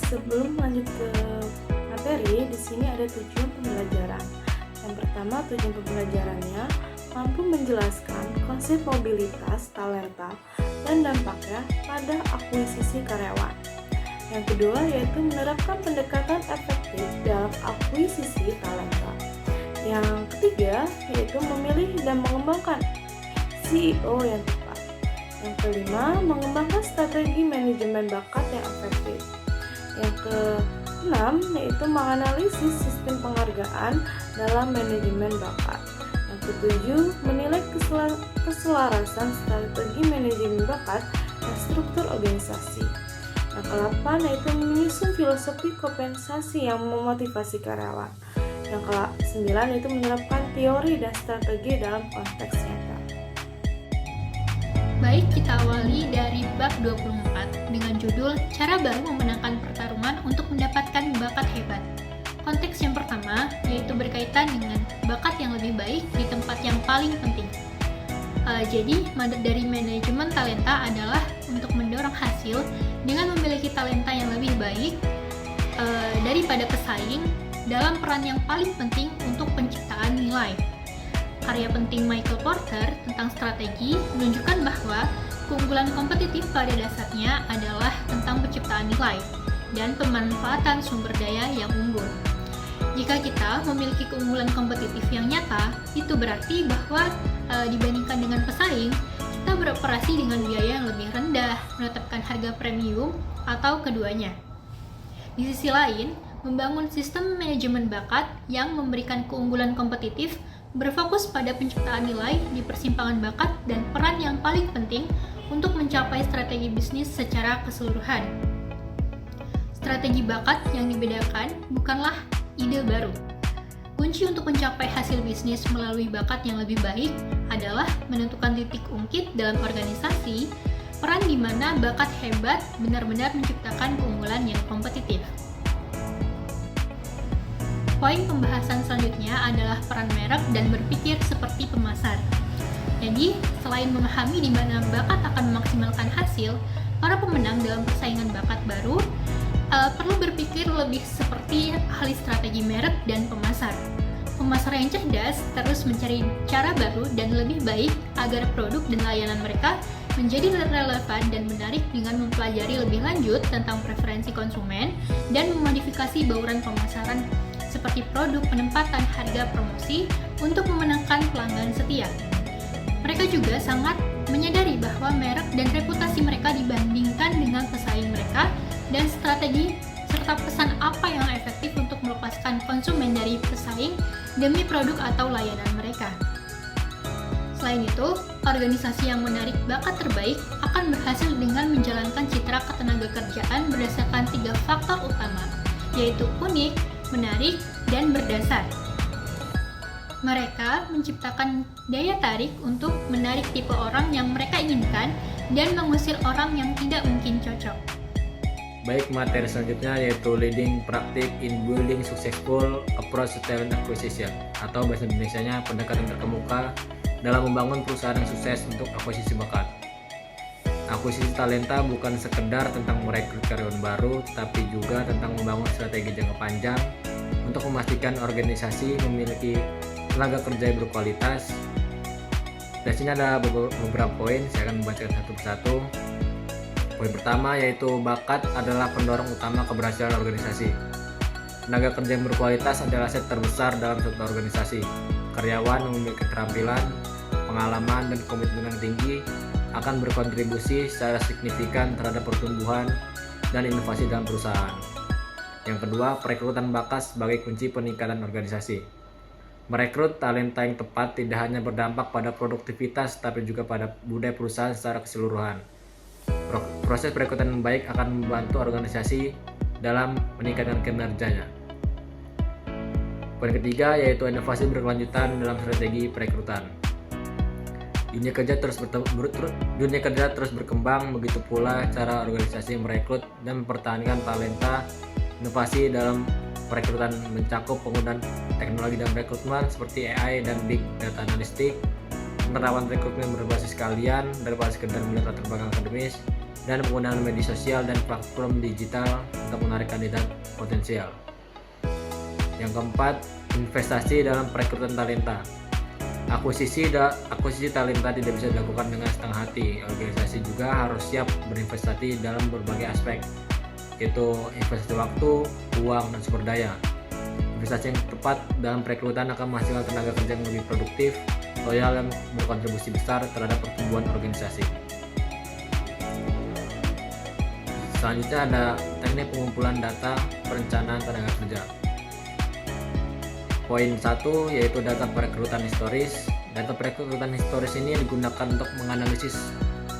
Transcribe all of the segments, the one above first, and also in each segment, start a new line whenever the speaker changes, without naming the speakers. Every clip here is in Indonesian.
sebelum lanjut ke materi, di sini ada tujuan pembelajaran. Yang pertama, tujuan pembelajarannya mampu menjelaskan konsep mobilitas talenta dan dampaknya pada akuisisi karyawan. Yang kedua, yaitu menerapkan pendekatan efektif dalam akuisisi talenta. Yang ketiga, yaitu memilih dan mengembangkan CEO yang tepat. Yang kelima, mengembangkan strategi manajemen bakat yang efektif. Yang keenam, yaitu menganalisis sistem penghargaan dalam manajemen bakat. Yang ketujuh, menilai keselarasan strategi manajemen bakat dan struktur organisasi. Yang ke-8 yaitu menyusun filosofi kompensasi yang memotivasi karyawan. Yang ke-9 yaitu menerapkan teori dan strategi dalam konteks nyata.
Baik, kita awali dari bab 24 dengan judul Cara Baru Memenangkan Pertarungan untuk Mendapatkan Bakat Hebat. Konteks yang pertama yaitu berkaitan dengan bakat yang lebih baik di tempat yang paling penting. Jadi, mandat dari manajemen talenta adalah untuk mendorong hasil dengan memiliki talenta yang lebih baik daripada pesaing dalam peran yang paling penting untuk penciptaan nilai. Karya penting Michael Porter tentang strategi menunjukkan bahwa keunggulan kompetitif pada dasarnya adalah tentang penciptaan nilai dan pemanfaatan sumber daya yang unggul. Jika kita memiliki keunggulan kompetitif yang nyata, itu berarti bahwa dibandingkan dengan pesaing, kita beroperasi dengan biaya yang lebih rendah, menetapkan harga premium, atau keduanya. Di sisi lain, membangun sistem manajemen bakat yang memberikan keunggulan kompetitif berfokus pada penciptaan nilai di persimpangan bakat dan peran yang paling penting untuk mencapai strategi bisnis secara keseluruhan. Strategi bakat yang dibedakan bukanlah ide baru. Kunci untuk mencapai hasil bisnis melalui bakat yang lebih baik adalah menentukan titik ungkit dalam organisasi, peran di mana bakat hebat benar-benar menciptakan keunggulan yang kompetitif. Poin pembahasan selanjutnya adalah peran merek dan berpikir seperti pemasar. Jadi, selain memahami di mana bakat akan memaksimalkan hasil, para pemenang dalam persaingan bakat baru perlu berpikir lebih seperti ahli strategi merek dan pemasar. Pemasar yang cerdas terus mencari cara baru dan lebih baik agar produk dan layanan mereka menjadi relevan dan menarik dengan mempelajari lebih lanjut tentang preferensi konsumen dan memodifikasi bauran pemasaran seperti produk, penempatan, harga, promosi untuk memenangkan pelanggan setia. Mereka juga sangat menyadari bahwa merek dan reputasi mereka dibandingkan dengan pesaing mereka dan strategi serta pesan apa yang efektif untuk melepaskan konsumen dari pesaing demi produk atau layanan mereka. Selain itu, organisasi yang menarik bakat terbaik akan berhasil dengan menjalankan citra ketenagakerjaan berdasarkan 3 faktor utama, yaitu unik, menarik, dan berdasar. Mereka menciptakan daya tarik untuk menarik tipe orang yang mereka inginkan dan mengusir orang yang tidak mungkin cocok.
Baik, materi selanjutnya yaitu Leading Practice in Building Successful Approach to Talent Acquisition, atau bahasa Indonesianya pendekatan terkemuka dalam membangun perusahaan yang sukses untuk akuisisi bakat. Akuisisi talenta bukan sekedar tentang merekrut karyawan baru, tapi juga tentang membangun strategi jangka panjang untuk memastikan organisasi memiliki tenaga kerja yang berkualitas. Di sini ada beberapa poin, saya akan membacakan satu persatu. Poin pertama yaitu bakat adalah pendorong utama keberhasilan organisasi. Tenaga kerja yang berkualitas adalah aset terbesar dalam suatu organisasi. Karyawan yang memiliki keterampilan, pengalaman, dan komitmen yang tinggi akan berkontribusi secara signifikan terhadap pertumbuhan dan inovasi dalam perusahaan. Yang kedua, perekrutan bakat sebagai kunci peningkatan organisasi. Merekrut talenta yang tepat tidak hanya berdampak pada produktivitas, tapi juga pada budaya perusahaan secara keseluruhan. Proses perekrutan yang baik akan membantu organisasi dalam meningkatkan kinerjanya. Poin ketiga yaitu inovasi berkelanjutan dalam strategi perekrutan. Dunia kerja terus berkembang, begitu pula cara organisasi merekrut dan mempertahankan talenta. Inovasi dalam perekrutan mencakup penggunaan teknologi dan rekrutmen seperti AI dan Big Data Analytics, penerapan rekrutmen berbasis kalian daripada sekedar melihat latar belakang akademis, dan penggunaan media sosial dan platform digital untuk menarik kandidat potensial. Yang keempat, investasi dalam perekrutan talenta. Akuisisi talenta tidak bisa dilakukan dengan setengah hati. Organisasi juga harus siap berinvestasi dalam berbagai aspek, yaitu investasi waktu, uang, dan sumber daya. Investasi yang tepat dalam perekrutan akan menghasilkan tenaga kerja yang lebih produktif, loyal, dan berkontribusi besar terhadap pertumbuhan organisasi. Selanjutnya ada teknik pengumpulan data perencanaan tenaga kerja. Poin 1 yaitu data perekrutan historis. Data perekrutan historis ini digunakan untuk menganalisis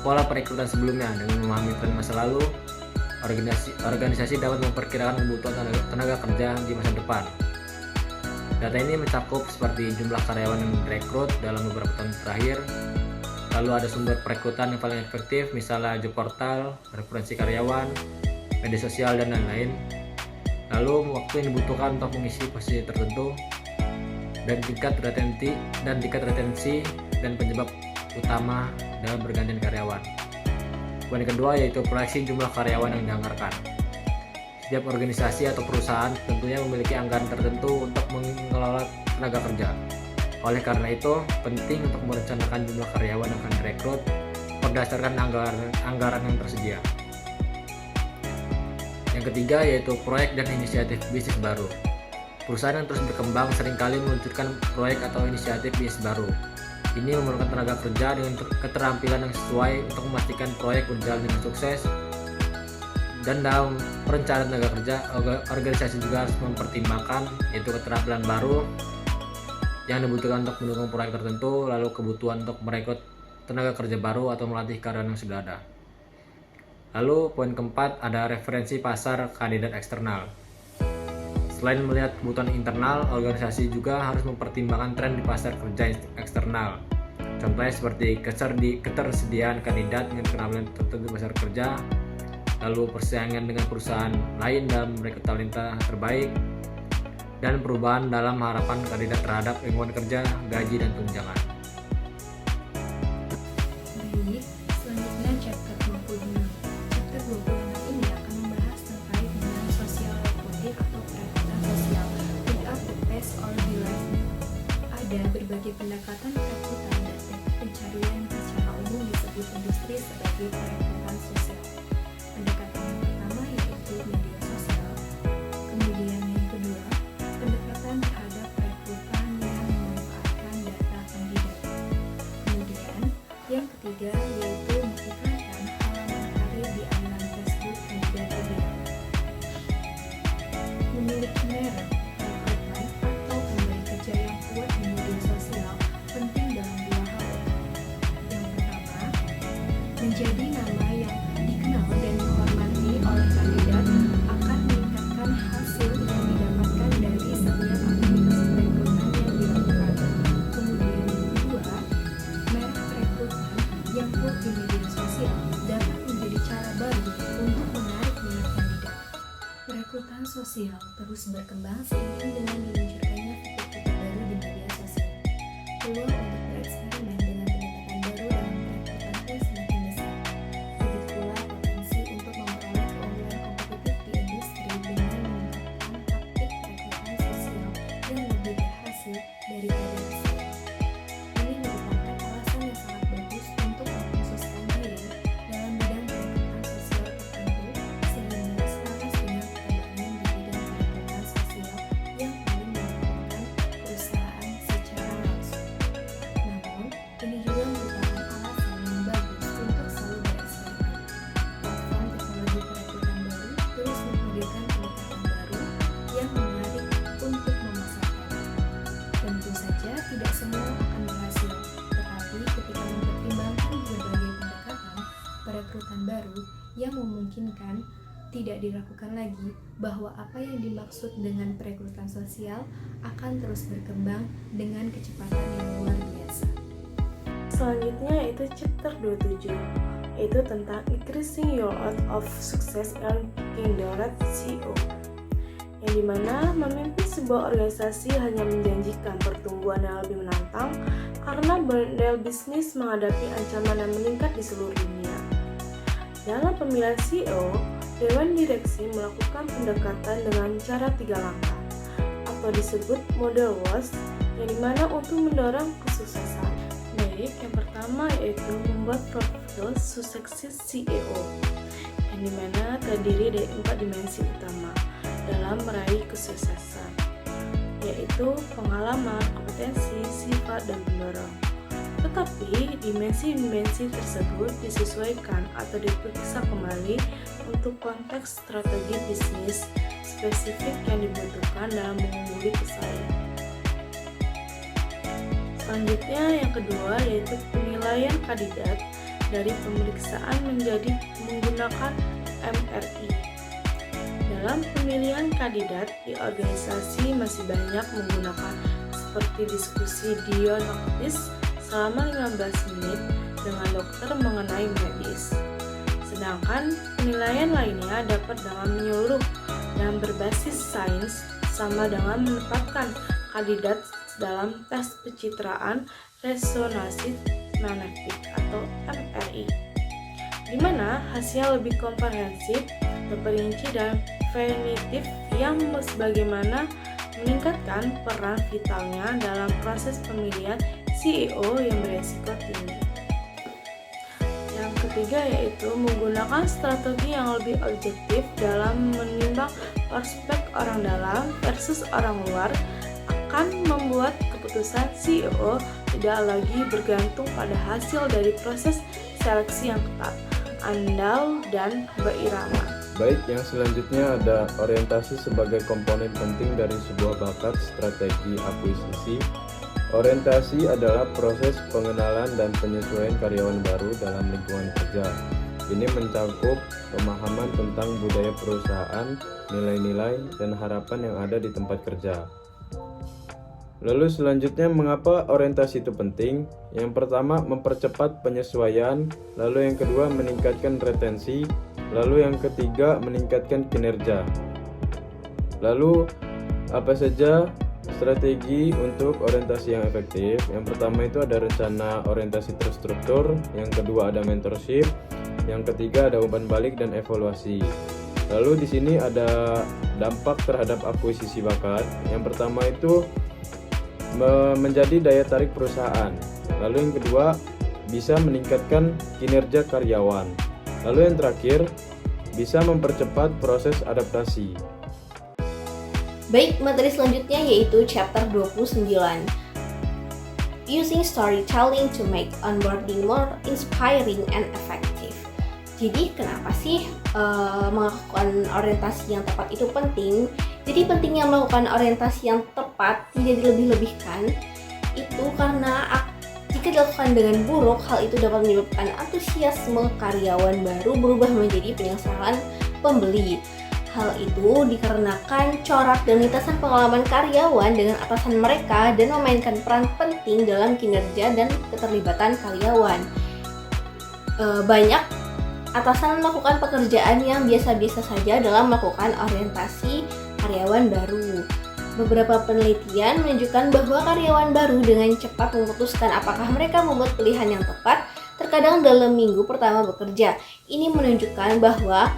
pola perekrutan sebelumnya. Dengan memahami tren masa lalu, organisasi dapat memperkirakan kebutuhan tenaga kerja di masa depan. Data ini mencakup seperti jumlah karyawan yang direkrut dalam beberapa tahun terakhir, lalu ada sumber perekrutan yang paling efektif, misalnya job portal, referensi karyawan, media sosial, dan lain-lain. Lalu waktu yang dibutuhkan untuk mengisi posisi tertentu, dan tingkat retensi dan penyebab utama dalam pergantian karyawan. Poin kedua yaitu proyeksi jumlah karyawan yang dianggarkan. Setiap organisasi atau perusahaan tentunya memiliki anggaran tertentu untuk mengelola tenaga kerja. Oleh karena itu, penting untuk merencanakan jumlah karyawan yang akan direkrut berdasarkan anggaran yang tersedia. Yang ketiga yaitu proyek dan inisiatif bisnis baru. Perusahaan yang terus berkembang seringkali meluncurkan proyek atau inisiatif bisnis baru. Ini memerlukan tenaga kerja dengan keterampilan yang sesuai untuk memastikan proyek berjalan dengan sukses. Dan dalam perencanaan tenaga kerja, organisasi juga harus mempertimbangkan yaitu keterampilan baru yang dibutuhkan untuk mendukung proyek tertentu, lalu kebutuhan untuk merekrut tenaga kerja baru atau melatih karyawan yang sudah ada. Lalu poin keempat ada referensi pasar kandidat eksternal. Selain melihat kebutuhan internal, organisasi juga harus mempertimbangkan tren di pasar kerja eksternal. Contohnya seperti ketersediaan kandidat dengan keterampilan tertentu di pasar kerja, lalu persaingan dengan perusahaan lain dalam merekrut talenta terbaik, dan perubahan dalam harapan kandidat terhadap lingkungan kerja, gaji, dan tunjangan.
Baik, selanjutnya chapter 26. Chapter 26 ini akan membahas terkait dengan social recruiting atau perekrutan sosial without the test or delay. Ada berbagai pendekatan perekrutan dan teknik pencarian yang secara umum disebut industri sebagai perekrutan sosial. Pendekatan yang pertama yaitu media sosial. Kemudian yang kedua, pendekatan terhadap perekrutan yang memanfaatkan data kandidat. Kemudian yang ketiga yaitu mengiklankan halaman karir di laman Facebook kandidat ideal. Memiliki merek, perekrutan atau pemberi kerja yang kuat di media sosial penting dalam dua hal. Yang pertama, menjadi nama yang dikenal dan dihormati oleh kandidat akan meningkatkan hasil yang didapatkan dari setiap aktivitas perekrutan yang dilakukan. Kemudian yang kedua, merek perekrutan yang kuat di media sosial dapat menjadi cara baru untuk menarik minat kandidat. Perekrutan sosial terus berkembang seiring dengan diluncurkannya fitur-fitur baru di media sosial. Peluang untuk bereksperimen dengan pendekatan baru dalam perekrutan pun semakin besar. Begitu pula potensi untuk memperoleh keunggulan kompetitif di industri dengan meningkatkan taktik perekrutan sosial yang lebih berhasil daripada riset. Ini merupakan alasan yang sangat bagus untuk mengkhususkan diri dalam bidang perekrutan sosial tertentu sehingga selaras dengan perkembangan di bidang perekrutan sosial yang paling menguntungkan perusahaan secara langsung. Namun, ini juga merupakan alasan yang bagus untuk selalu bereksperimen. Platform teknologi perekrutan baru terus menghadirkan pendekatan baru yang menarik untuk memasarkan. Tentu saja tidak semua akan berhasil, tetapi ketika mempertimbangkan berbagai pendekatan perekrutan baru yang memungkinkan, tidak diragukan lagi bahwa apa yang dimaksud dengan perekrutan sosial akan terus berkembang dengan kecepatan yang luar biasa.
Selanjutnya yaitu chapter 27, yaitu tentang increasing your odds of success and getting the right CEO. Yang dimana memimpin sebuah organisasi hanya menjanjikan pertumbuhan yang lebih menantang karena model bisnis menghadapi ancaman yang meningkat di seluruh dunia. Dalam pemilihan CEO, Dewan Direksi melakukan pendekatan dengan cara 3 langkah, atau disebut model WOS, yang dimana untuk mendorong kesuksesan. Baik, yang pertama yaitu membuat profil suksesi CEO, yang dimana terdiri dari 4 dimensi utama dalam meraih kesuksesan, yaitu pengalaman, kompetensi, sifat, dan pendorong. Tetapi dimensi-dimensi tersebut disesuaikan atau diperiksa kembali untuk konteks strategi bisnis spesifik yang dibutuhkan dalam mengungguli pesaing. Selanjutnya yang kedua yaitu penilaian kandidat dari pemeriksaan menjadi menggunakan MRI. Dalam pemilihan kandidat di organisasi masih banyak menggunakan seperti diskusi diagnostis selama 15 menit dengan dokter mengenai medis. Sedangkan penilaian lainnya dapat dengan menyeluruh dan berbasis sains sama dengan menempatkan kandidat dalam tes pencitraan resonansi magnetik atau MRI, di mana hasilnya lebih komprehensif, terperinci dan definitif yang sebagaimana meningkatkan peran vitalnya dalam proses pemilihan CEO yang beresiko tinggi. Yang ketiga yaitu menggunakan strategi yang lebih objektif dalam menimbang prospek orang dalam versus orang luar akan membuat keputusan CEO tidak lagi bergantung pada hasil dari proses seleksi yang ketat, andal, dan berirama.
Baik, yang selanjutnya ada orientasi sebagai komponen penting dari sebuah bakat strategi akuisisi. Orientasi adalah proses pengenalan dan penyesuaian karyawan baru dalam lingkungan kerja. Ini mencakup pemahaman tentang budaya perusahaan, nilai-nilai, dan harapan yang ada di tempat kerja. Lalu selanjutnya, mengapa orientasi itu penting? Yang pertama, mempercepat penyesuaian. Lalu yang kedua, meningkatkan retensi. Lalu yang ketiga, meningkatkan kinerja. Lalu apa saja strategi untuk orientasi yang efektif? Yang pertama itu ada rencana orientasi terstruktur, yang kedua ada mentorship, yang ketiga ada umpan balik dan evaluasi. Lalu di sini ada dampak terhadap akuisisi bakat. Yang pertama itu menjadi daya tarik perusahaan. Lalu yang kedua bisa meningkatkan kinerja karyawan. Lalu yang terakhir bisa mempercepat proses adaptasi.
Baik, materi selanjutnya yaitu chapter 29. Using storytelling to make onboarding more inspiring and effective. Jadi kenapa sih melakukan orientasi yang tepat itu penting? Jadi pentingnya melakukan orientasi yang tepat tidak dilebih-lebihkan itu karena jika dilakukan dengan buruk, hal itu dapat menyebabkan antusiasme karyawan baru berubah menjadi penyesalan pembeli. Hal itu dikarenakan corak dan lintasan pengalaman karyawan dengan atasan mereka dan memainkan peran penting dalam kinerja dan keterlibatan karyawan. Banyak atasan melakukan pekerjaan yang biasa-biasa saja dalam melakukan orientasi karyawan baru. Beberapa penelitian menunjukkan bahwa karyawan baru dengan cepat memutuskan apakah mereka membuat pilihan yang tepat, terkadang dalam minggu pertama bekerja. Ini menunjukkan bahwa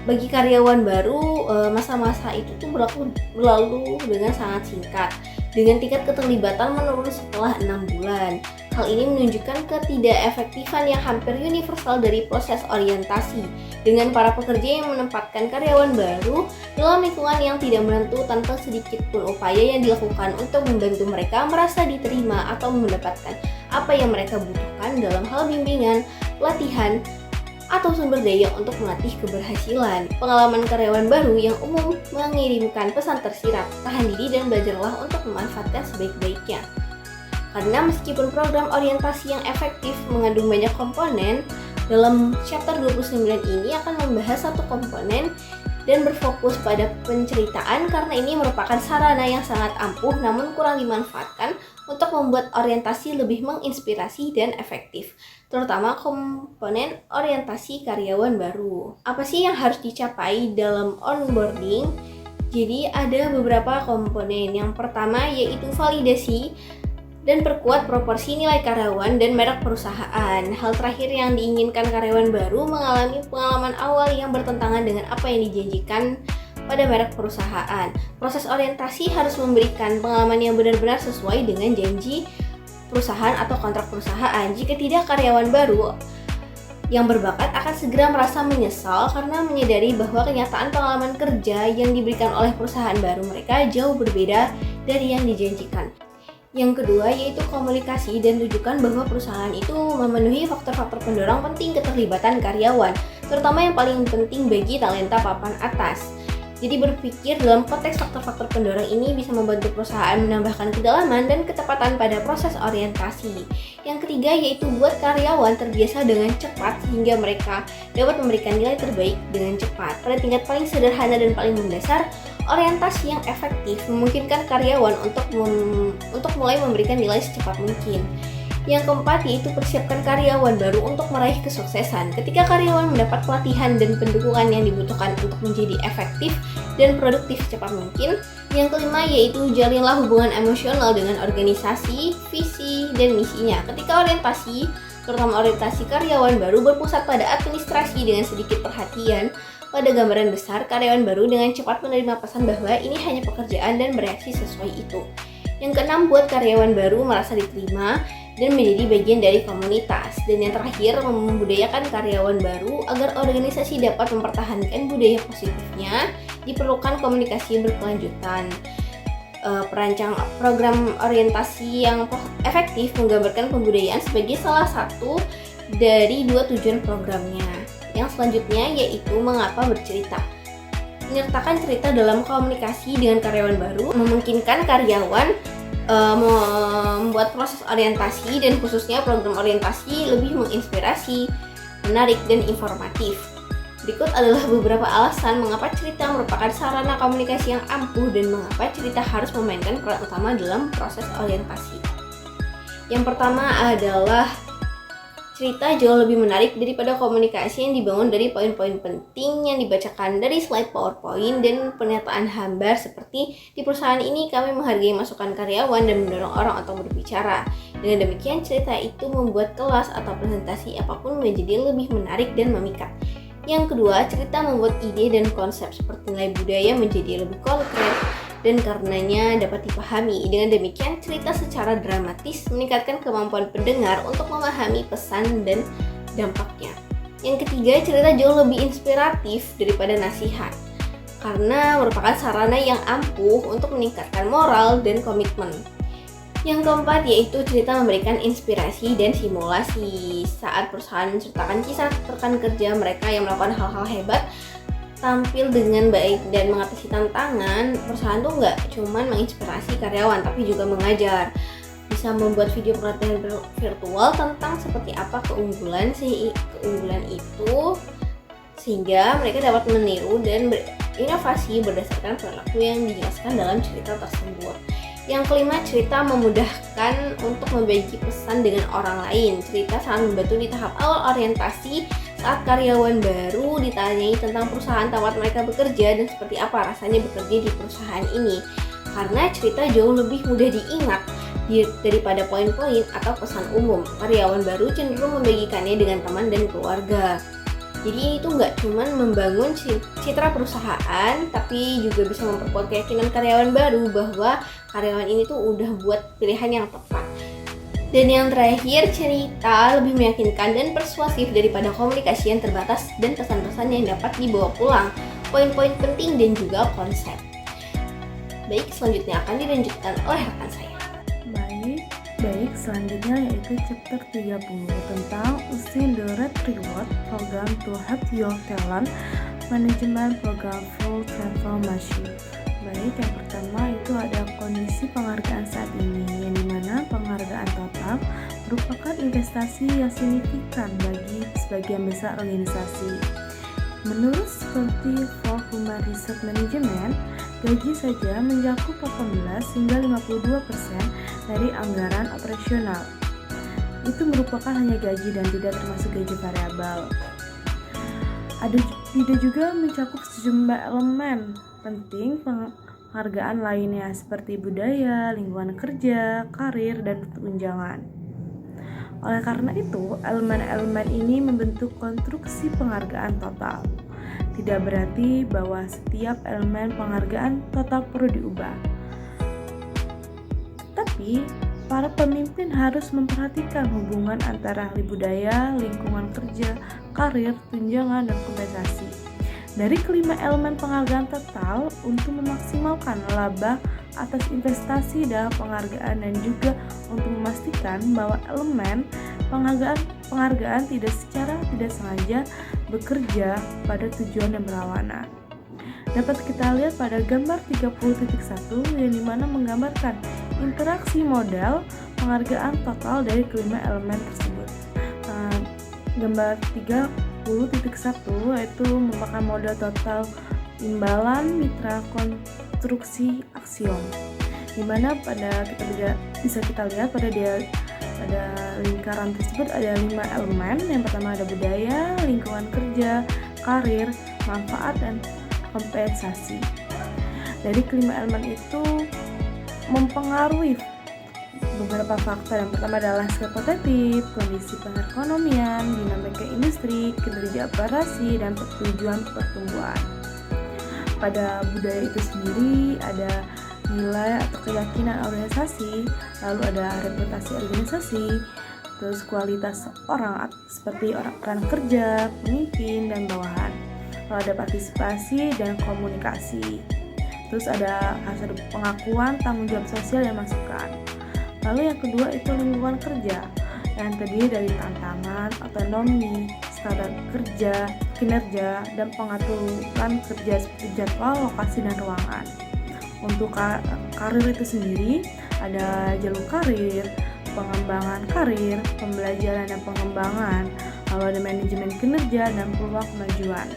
bagi karyawan baru, masa-masa itu tuh berlalu dengan sangat singkat, dengan tingkat keterlibatan menurun setelah 6 bulan. Hal ini menunjukkan ketidakefektifan yang hampir universal dari proses orientasi, dengan para pekerja yang menempatkan karyawan baru dalam lingkungan yang tidak menentu tanpa sedikit pun upaya yang dilakukan untuk membantu mereka merasa diterima atau mendapatkan apa yang mereka butuhkan dalam hal bimbingan, pelatihan, atau sumber daya untuk melatih keberhasilan. Pengalaman karyawan baru yang umum mengirimkan pesan tersirat, tahan diri dan belajarlah untuk memanfaatkan sebaik-baiknya. Karena meskipun program orientasi yang efektif mengandung banyak komponen, dalam chapter 29 ini akan membahas satu komponen dan berfokus pada penceritaan karena ini merupakan sarana yang sangat ampuh namun kurang dimanfaatkan untuk membuat orientasi lebih menginspirasi dan efektif, terutama komponen orientasi karyawan baru. Apa sih yang harus dicapai dalam onboarding? Jadi ada beberapa komponen. Yang pertama yaitu validasi. dan perkuat proporsi nilai karyawan dan merek perusahaan. Hal terakhir yang diinginkan karyawan baru mengalami pengalaman awal yang bertentangan dengan apa yang dijanjikan pada merek perusahaan. Proses orientasi harus memberikan pengalaman yang benar-benar sesuai dengan janji perusahaan atau kontrak perusahaan. Jika tidak, karyawan baru yang berbakat akan segera merasa menyesal karena menyadari bahwa kenyataan pengalaman kerja yang diberikan oleh perusahaan baru mereka jauh berbeda dari yang dijanjikan. Yang kedua yaitu komunikasi, dan tunjukkan bahwa perusahaan itu memenuhi faktor-faktor pendorong penting keterlibatan karyawan, terutama yang paling penting bagi talenta papan atas. Jadi berpikir dalam konteks faktor-faktor pendorong ini bisa membantu perusahaan menambahkan kedalaman dan ketepatan pada proses orientasi. Yang ketiga yaitu buat karyawan terbiasa dengan cepat sehingga mereka dapat memberikan nilai terbaik dengan cepat. Pada tingkat paling sederhana dan paling mendasar, orientasi yang efektif memungkinkan karyawan untuk mulai memberikan nilai secepat mungkin. Yang keempat yaitu persiapkan karyawan baru untuk meraih kesuksesan. Ketika karyawan mendapat pelatihan dan pendukungan yang dibutuhkan untuk menjadi efektif dan produktif secepat mungkin. Yang kelima yaitu jalinlah hubungan emosional dengan organisasi, visi, dan misinya. Ketika orientasi, terutama orientasi karyawan baru berpusat pada administrasi dengan sedikit perhatian pada gambaran besar, karyawan baru dengan cepat menerima pesan bahwa ini hanya pekerjaan dan bereaksi sesuai itu. Yang keenam, buat karyawan baru merasa diterima dan menjadi bagian dari komunitas. Dan yang terakhir, membudayakan karyawan baru agar organisasi dapat mempertahankan budaya positifnya, diperlukan komunikasi berkelanjutan. Perancang program orientasi yang efektif menggambarkan pembudayaan sebagai salah satu dari 2 tujuan programnya. Yang selanjutnya yaitu mengapa bercerita. Menyertakan cerita dalam komunikasi dengan karyawan baru memungkinkan karyawan membuat proses orientasi dan khususnya program orientasi lebih menginspirasi, menarik, dan informatif. Berikut adalah beberapa alasan mengapa cerita merupakan sarana komunikasi yang ampuh dan mengapa cerita harus memainkan peran utama dalam proses orientasi. Yang pertama adalah cerita jauh lebih menarik daripada komunikasi yang dibangun dari poin-poin penting yang dibacakan dari slide PowerPoint dan pernyataan hambar seperti di perusahaan ini kami menghargai masukan karyawan dan mendorong orang untuk berbicara. Dengan demikian cerita itu membuat kelas atau presentasi apapun menjadi lebih menarik dan memikat. Yang kedua, cerita membuat ide dan konsep seperti nilai budaya menjadi lebih konkret dan karenanya dapat dipahami. Dengan demikian, cerita secara dramatis meningkatkan kemampuan pendengar untuk memahami pesan dan dampaknya. Yang ketiga, cerita jauh lebih inspiratif daripada nasihat karena merupakan sarana yang ampuh untuk meningkatkan moral dan komitmen. Yang keempat yaitu cerita memberikan inspirasi dan simulasi. Saat perusahaan menceritakan kisah rekan kerja mereka yang melakukan hal-hal hebat, tampil dengan baik dan mengatasi tantangan, perusahaan tuh nggak cuman menginspirasi karyawan tapi juga mengajar. Bisa membuat video pelatihan virtual tentang seperti apa keunggulan itu sehingga mereka dapat meniru dan berinovasi berdasarkan perilaku yang dijelaskan dalam cerita tersebut. Yang kelima, cerita memudahkan untuk membagi pesan dengan orang lain. Cerita sangat membantu di tahap awal orientasi saat karyawan baru ditanyai tentang perusahaan tempat mereka bekerja dan seperti apa rasanya bekerja di perusahaan ini. Karena cerita jauh lebih mudah diingat daripada poin-poin atau pesan umum. Karyawan baru cenderung membagikannya dengan teman dan keluarga. Jadi itu nggak cuma membangun citra perusahaan, tapi juga bisa memperkuat keyakinan karyawan baru bahwa karyawan ini tuh udah buat pilihan yang tepat. Dan yang terakhir, cerita lebih meyakinkan dan persuasif daripada komunikasi yang terbatas dan pesan-pesan yang dapat dibawa pulang, poin-poin penting dan juga konsep. Baik, selanjutnya akan dilanjutkan oleh rekan saya.
Baik, selanjutnya yaitu chapter 30 tentang using the Red Reward Program to help your talent management program full transformation. Baik, yang pertama itu ada kondisi penghargaan saat ini, yang dimana penghargaan total merupakan investasi yang signifikan bagi sebagian besar organisasi. Menurut seperti for Human Resource Management, gaji saja mencakup 18 hingga 52% dari anggaran operasional. Itu merupakan hanya gaji dan tidak termasuk gaji variabel. Tidak juga mencakup sejumlah elemen penting penghargaan lainnya seperti budaya, lingkungan kerja, karir, dan tunjangan. Oleh karena itu, elemen-elemen ini membentuk konstruksi penghargaan total. Tidak berarti bahwa setiap elemen penghargaan total perlu diubah. Tapi, para pemimpin harus memperhatikan hubungan antara budaya, lingkungan kerja, karir, tunjangan, dan kompensasi. Dari kelima elemen penghargaan total untuk memaksimalkan laba atas investasi dalam penghargaan dan juga untuk memastikan bahwa elemen penghargaan tidak secara tidak sengaja bekerja pada tujuan yang berlawanan. Dapat kita lihat pada gambar 30.1 yang dimana menggambarkan interaksi model penghargaan total dari kelima elemen tersebut. Gambar 30.1 yaitu merupakan model total imbalan mitra konstruksi aksiom, dimana bisa kita lihat pada lingkaran tersebut ada 5 elemen. Yang pertama ada budaya, lingkungan kerja, karir, manfaat, dan kompensasi. Dari kelima elemen itu mempengaruhi beberapa faktor. Yang pertama adalah landscape kompetitif, kondisi perekonomian, dinamika industri, kinerja operasi, dan tujuan pertumbuhan. Pada budaya itu sendiri ada nilai atau keyakinan organisasi, lalu ada reputasi organisasi, terus kualitas orang seperti orang kerja, pemimpin, dan bawahan. Lalu ada partisipasi dan komunikasi. Terus ada hasil pengakuan, tanggung jawab sosial, dan masukan. Lalu yang kedua itu lingkungan kerja yang terdiri dari tantangan, otonomi, standar kerja, kinerja, dan pengaturan kerja seperti jadwal, lokasi, dan ruangan. Untuk karir itu sendiri ada jalur karir, pengembangan karir, pembelajaran dan pengembangan, lalu ada manajemen kinerja dan peluang kemajuan.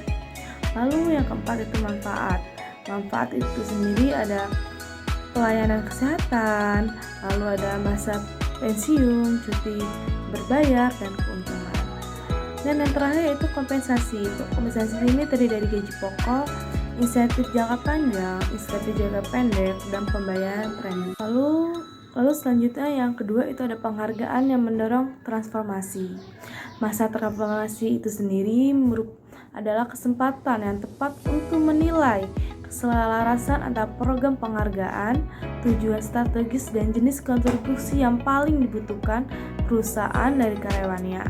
Lalu yang keempat itu manfaat. Manfaat itu sendiri ada pelayanan kesehatan, lalu ada masa pensiun, cuti berbayar, dan keuntungan. Dan yang terakhir yaitu kompensasi. Kompensasi ini terdiri dari gaji pokok, insentif jangka panjang, insentif jangka pendek, dan pembayaran premi. Lalu selanjutnya yang kedua itu ada penghargaan yang mendorong transformasi. Masa transformasi itu sendiri adalah kesempatan yang tepat untuk menilai keselarasan antara program penghargaan, tujuan strategis, dan jenis kontribusi yang paling dibutuhkan perusahaan dari karyawannya.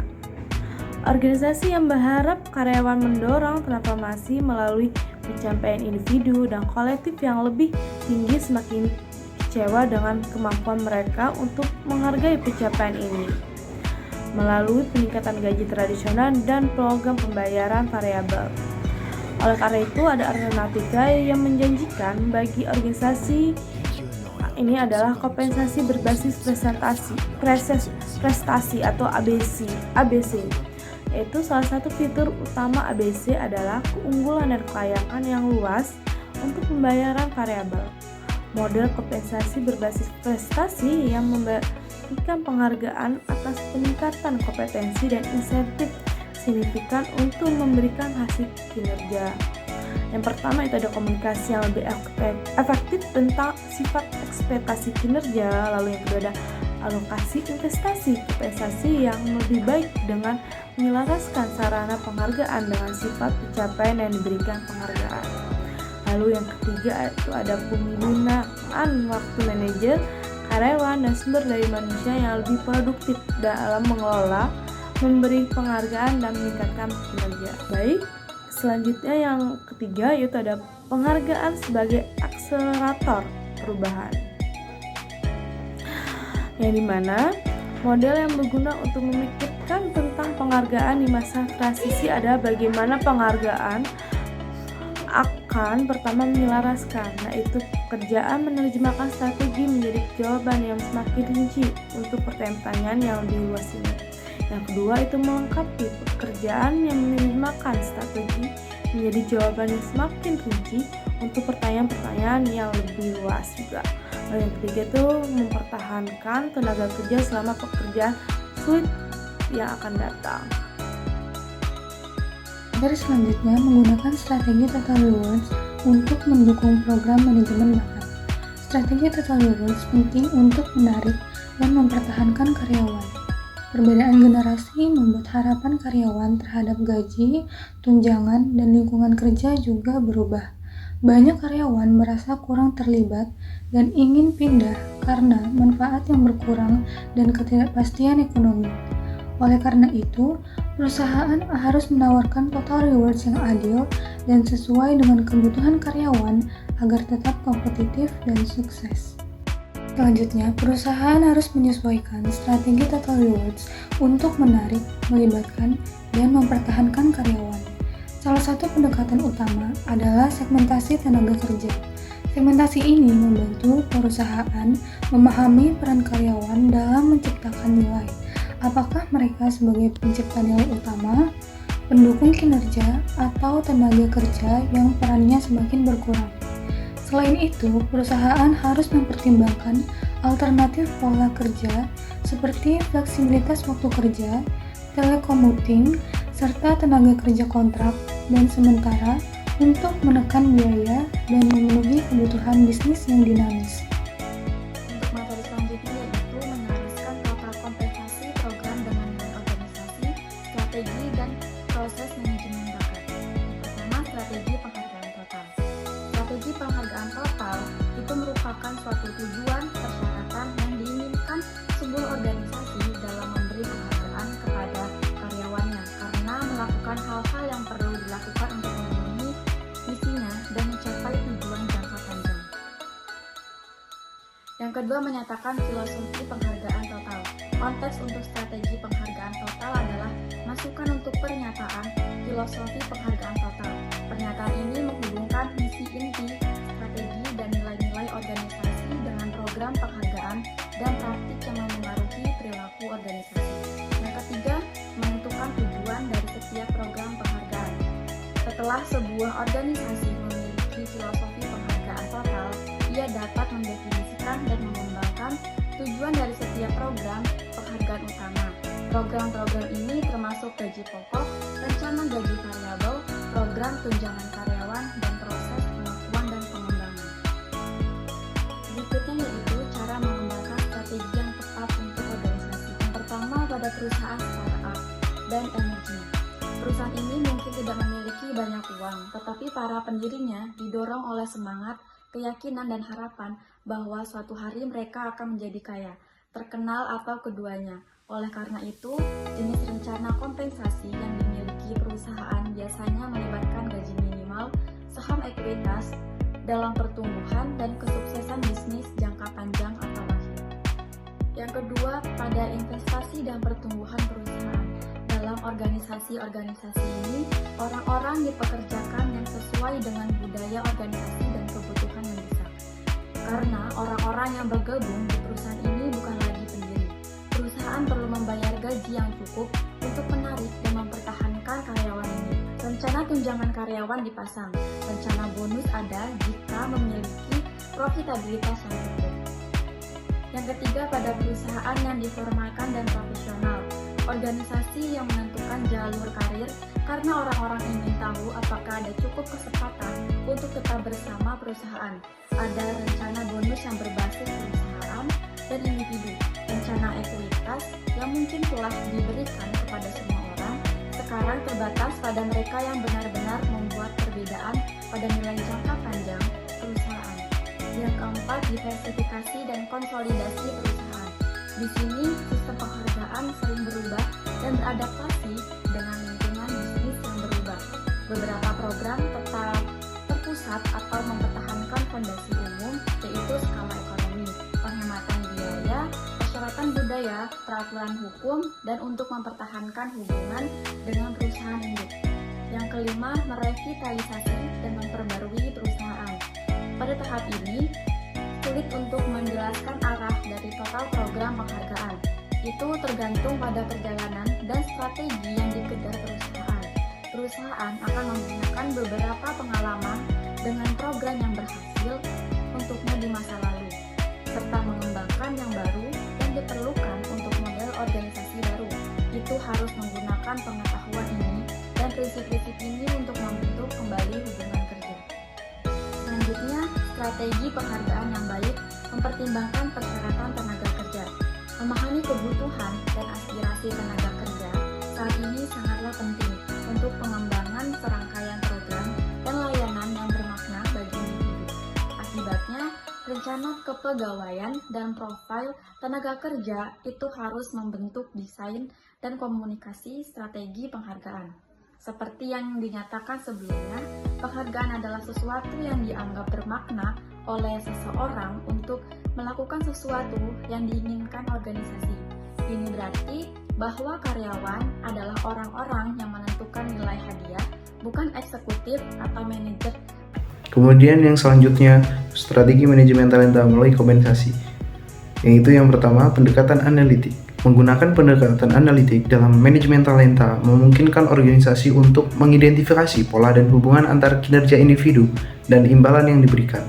Organisasi yang berharap karyawan mendorong transformasi melalui pencapaian individu dan kolektif yang lebih tinggi semakin kecewa dengan kemampuan mereka untuk menghargai pencapaian ini melalui peningkatan gaji tradisional dan program pembayaran variabel. Oleh karena itu, ada alternativa yang menjanjikan bagi organisasi ini adalah kompensasi berbasis prestasi atau ABC. Yaitu salah satu fitur utama ABC adalah keunggulan dan kelayakan yang luas untuk pembayaran variabel. Model kompensasi berbasis prestasi yang memberikan penghargaan atas peningkatan kompetensi dan insentif signifikan untuk memberikan hasil kinerja. Yang pertama itu ada komunikasi yang lebih efektif tentang sifat ekspektasi kinerja. Lalu yang kedua ada alokasi investasi kompensasi yang lebih baik dengan menyelaraskan sarana penghargaan dengan sifat pencapaian yang diberikan penghargaan. Lalu yang ketiga itu ada penggunaan waktu manajer, karyawan, dan sumber daya manusia yang lebih produktif dalam mengelola, memberi penghargaan, dan meningkatkan kinerja. Baik, selanjutnya yang ketiga yaitu ada penghargaan sebagai akselerator perubahan, yang dimana model yang berguna untuk memikirkan tentang penghargaan di masa transisi adalah bagaimana penghargaan akan pertama menyelaraskan, yaitu pekerjaan menerjemahkan strategi menjadi jawaban yang semakin rinci untuk pertanyaan yang lebih luas ini. Yang kedua itu melengkapi pekerjaan yang menerjemahkan strategi menjadi jawaban yang semakin rinci untuk pertanyaan-pertanyaan yang lebih luas juga. Lalu yang ketiga itu mempertahankan tenaga kerja selama pekerjaan sulit yang akan datang.
Selanjutnya menggunakan strategi tata ruang untuk mendukung program manajemen bakat. Strategi total rewards penting untuk menarik dan mempertahankan karyawan. Perbedaan generasi membuat harapan karyawan terhadap gaji, tunjangan, dan lingkungan kerja juga berubah. Banyak karyawan merasa kurang terlibat dan ingin pindah karena manfaat yang berkurang dan ketidakpastian ekonomi. Oleh karena itu, perusahaan harus menawarkan total rewards yang adil dan sesuai dengan kebutuhan karyawan agar tetap kompetitif dan sukses. Selanjutnya, perusahaan harus menyesuaikan strategi total rewards untuk menarik, melibatkan, dan mempertahankan karyawan. Salah satu pendekatan utama adalah segmentasi tenaga kerja. Segmentasi ini membantu perusahaan memahami peran karyawan dalam menciptakan nilai. Apakah mereka sebagai pencipta nilai utama, pendukung kinerja, atau tenaga kerja yang perannya semakin berkurang. Selain itu, perusahaan harus mempertimbangkan alternatif pola kerja seperti fleksibilitas waktu kerja, telecommuting, serta tenaga kerja kontrak dan sementara untuk menekan biaya dan memenuhi kebutuhan bisnis yang dinamis.
Untuk materi selanjutnya yaitu meneruskan total kompensasi program dengan nilai organisasi, strategi, dan proses manajemen bakat. Pertama, strategi penghargaan total. Strategi penghargaan total itu merupakan suatu tujuan persyaratan yang diinginkan sebuah organisasi dalam memberi penghargaan kepada karyawannya karena melakukan hal-hal yang perlu dilakukan untuk memenuhi misinya dan mencapai tujuan jangka panjang. Yang kedua, menyatakan filosofi penghargaan total. Konteks untuk strategi penghargaan total adalah masukan untuk pernyataan filosofi penghargaan total. Pernyataan ini menghubungkan misi inti, strategi, dan nilai-nilai organisasi dengan program penghargaan dan praktik yang memengaruhi perilaku organisasi. Yang ketiga, menentukan tujuan dari setiap program penghargaan. Setelah sebuah organisasi memiliki filosofi penghargaan total, ia dapat mendefinisikan dan mengembangkan tujuan dari setiap program penghargaan utama. Program-program ini termasuk gaji pokok, rencana gaji variabel, program tunjangan karyawan, dan proses pengakuan dan pengembangan. Berikutnya yaitu cara mengembangkan strategi yang tepat untuk organisasi. Yang pertama, pada perusahaan startup dan energi. Perusahaan ini mungkin tidak memiliki banyak uang, tetapi para pendirinya didorong oleh semangat, keyakinan, dan harapan bahwa suatu hari mereka akan menjadi kaya, terkenal, atau keduanya. Oleh karena itu, jenis rencana kompensasi yang dimiliki perusahaan biasanya melibatkan gaji minimal, saham ekuitas dalam pertumbuhan dan kesuksesan bisnis jangka panjang atau akhir. Yang kedua, pada investasi dan pertumbuhan perusahaan. Dalam organisasi-organisasi ini, orang-orang dipekerjakan yang sesuai dengan budaya organisasi dan kebutuhan mendesak. Karena orang-orang yang bergabung di perusahaan ini bukan lagi pendiri. Perusahaan perlu membayar gaji yang cukup untuk menarik dan mempertahankan karyawan ini. Rencana tunjangan karyawan dipasang. Rencana bonus ada jika memiliki profitabilitas yang cukup. Yang ketiga, pada perusahaan yang diformalkan dan profesional. Organisasi yang menentukan jalur karir karena orang-orang ingin tahu apakah ada cukup kesempatan untuk tetap bersama perusahaan. Ada rencana bonus yang berbasis perusahaan dan individu. Rencana ekuitas yang mungkin telah diberikan kepada semua orang, sekarang terbatas pada mereka yang benar-benar membuat perbedaan pada nilai jangka panjang perusahaan. Yang keempat, diversifikasi dan konsolidasi perusahaan. Di sini, sistem penghargaan sering berubah dan beradaptasi dengan lingkungan bisnis yang berubah. Beberapa program tetap terpusat atau mempertahankan fondasi umum, yaitu skala ekonomi, penghematan biaya, persyaratan budaya, peraturan hukum, dan untuk mempertahankan hubungan dengan perusahaan induk. Yang kelima, merevitalisasi dan memperbarui perusahaan. Pada tahap ini, sulit untuk menjelaskan arah dari total program penghargaan. Itu tergantung pada perjalanan dan strategi yang dikejar perusahaan. Perusahaan akan menggunakan beberapa pengalaman dengan program yang berhasil untuknya di masa lalu, serta mengembangkan yang baru yang diperlukan untuk model organisasi baru. Itu harus menggunakan pengetahuan ini dan prinsip-prinsip ini untuk membentuk kembali hubungan kerja. Selanjutnya,
strategi penghargaan yang baik, mempertimbangkan persyaratan tenaga kerja, memahami kebutuhan dan aspirasi tenaga kerja saat ini sangatlah penting untuk pengembangan serangkaian program dan layanan yang bermakna bagi individu. Akibatnya, rencana kepegawaian dan profil tenaga kerja itu harus membentuk desain dan komunikasi strategi penghargaan. Seperti yang dinyatakan sebelumnya, penghargaan adalah sesuatu yang dianggap bermakna oleh seseorang untuk melakukan sesuatu yang diinginkan organisasi. Ini berarti bahwa karyawan adalah orang-orang yang menentukan nilai hadiah, bukan eksekutif atau manajer.
Kemudian yang selanjutnya, strategi manajemen talenta melalui kompensasi. Yaitu yang pertama, pendekatan analitik. Menggunakan pendekatan analitik dalam manajemen talenta memungkinkan organisasi untuk mengidentifikasi pola dan hubungan antar kinerja individu dan imbalan yang diberikan.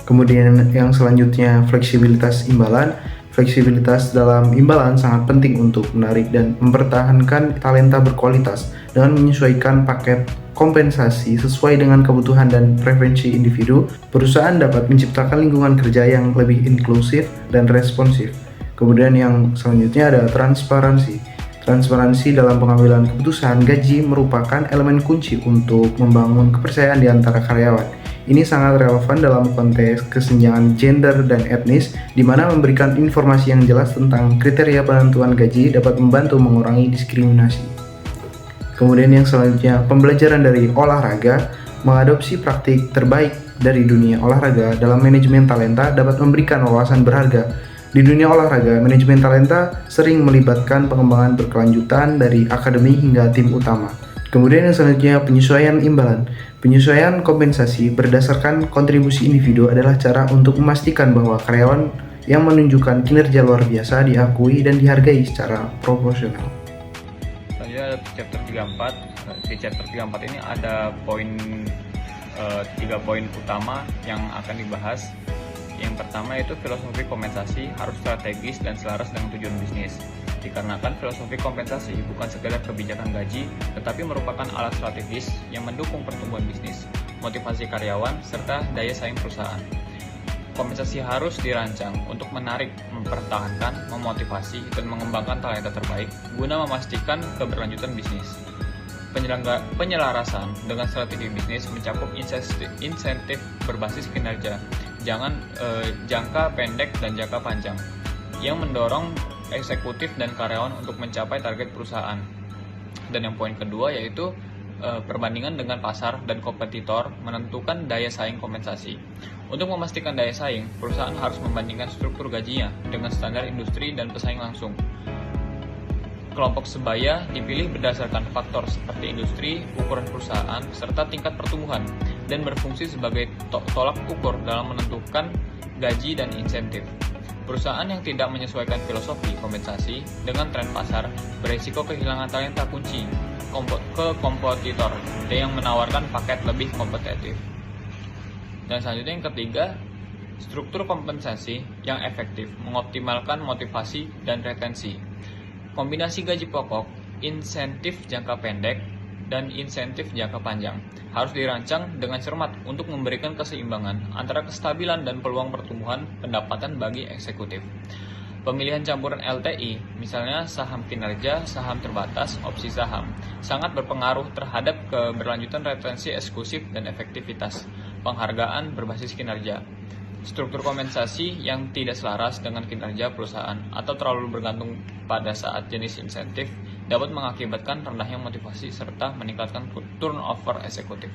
Kemudian yang selanjutnya, fleksibilitas imbalan. Fleksibilitas dalam imbalan sangat penting untuk menarik dan mempertahankan talenta berkualitas dengan menyesuaikan paket kompensasi sesuai dengan kebutuhan dan preferensi individu. Perusahaan dapat menciptakan lingkungan kerja yang lebih inklusif dan responsif. Kemudian yang selanjutnya ada transparansi. Transparansi dalam pengambilan keputusan gaji merupakan elemen kunci untuk membangun kepercayaan di antara karyawan. Ini sangat relevan dalam konteks kesenjangan gender dan etnis, di mana memberikan informasi yang jelas tentang kriteria penentuan gaji dapat membantu mengurangi diskriminasi. Kemudian yang selanjutnya, pembelajaran dari olahraga. Mengadopsi praktik terbaik dari dunia olahraga dalam manajemen talenta dapat memberikan wawasan berharga. Di dunia olahraga, manajemen talenta sering melibatkan pengembangan berkelanjutan dari akademi hingga tim utama. Kemudian yang selanjutnya, penyesuaian imbalan. Penyesuaian kompensasi berdasarkan kontribusi individu adalah cara untuk memastikan bahwa karyawan yang menunjukkan kinerja luar biasa diakui dan dihargai secara proporsional.
Selanjutnya ada chapter 34. Di chapter 34 ini ada 3 poin utama yang akan dibahas. Yang pertama yaitu filosofi kompensasi harus strategis dan selaras dengan tujuan bisnis. Dikarenakan filosofi kompensasi bukan sekedar kebijakan gaji, tetapi merupakan alat strategis yang mendukung pertumbuhan bisnis, motivasi karyawan, serta daya saing perusahaan. Kompensasi harus dirancang untuk menarik, mempertahankan, memotivasi, dan mengembangkan talenta terbaik guna memastikan keberlanjutan bisnis. Penyelarasan dengan strategi bisnis mencakup insentif berbasis kinerja, jangka pendek dan jangka panjang, yang mendorong eksekutif dan karyawan untuk mencapai target perusahaan. Dan yang poin kedua yaitu perbandingan dengan pasar dan kompetitor menentukan daya saing kompensasi. Untuk memastikan daya saing, perusahaan harus membandingkan struktur gajinya dengan standar industri dan pesaing langsung. Kelompok sebaya dipilih berdasarkan faktor seperti industri, ukuran perusahaan, serta tingkat pertumbuhan, dan berfungsi sebagai tolak ukur dalam menentukan gaji dan insentif. Perusahaan yang tidak menyesuaikan filosofi kompensasi dengan tren pasar berisiko kehilangan talenta kunci ke kompetitor yang menawarkan paket lebih kompetitif. Dan selanjutnya yang ketiga, struktur kompensasi yang efektif mengoptimalkan motivasi dan retensi. Kombinasi gaji pokok, insentif jangka pendek, dan insentif jangka panjang harus dirancang dengan cermat untuk memberikan keseimbangan antara kestabilan dan peluang pertumbuhan pendapatan bagi eksekutif. Pemilihan campuran LTI, misalnya saham kinerja, saham terbatas, opsi saham, sangat berpengaruh terhadap keberlanjutan retensi eksklusif dan efektivitas penghargaan berbasis kinerja. Struktur kompensasi yang tidak selaras dengan kinerja perusahaan atau terlalu bergantung pada saat jenis insentif dapat mengakibatkan rendahnya motivasi serta meningkatkan turnover eksekutif.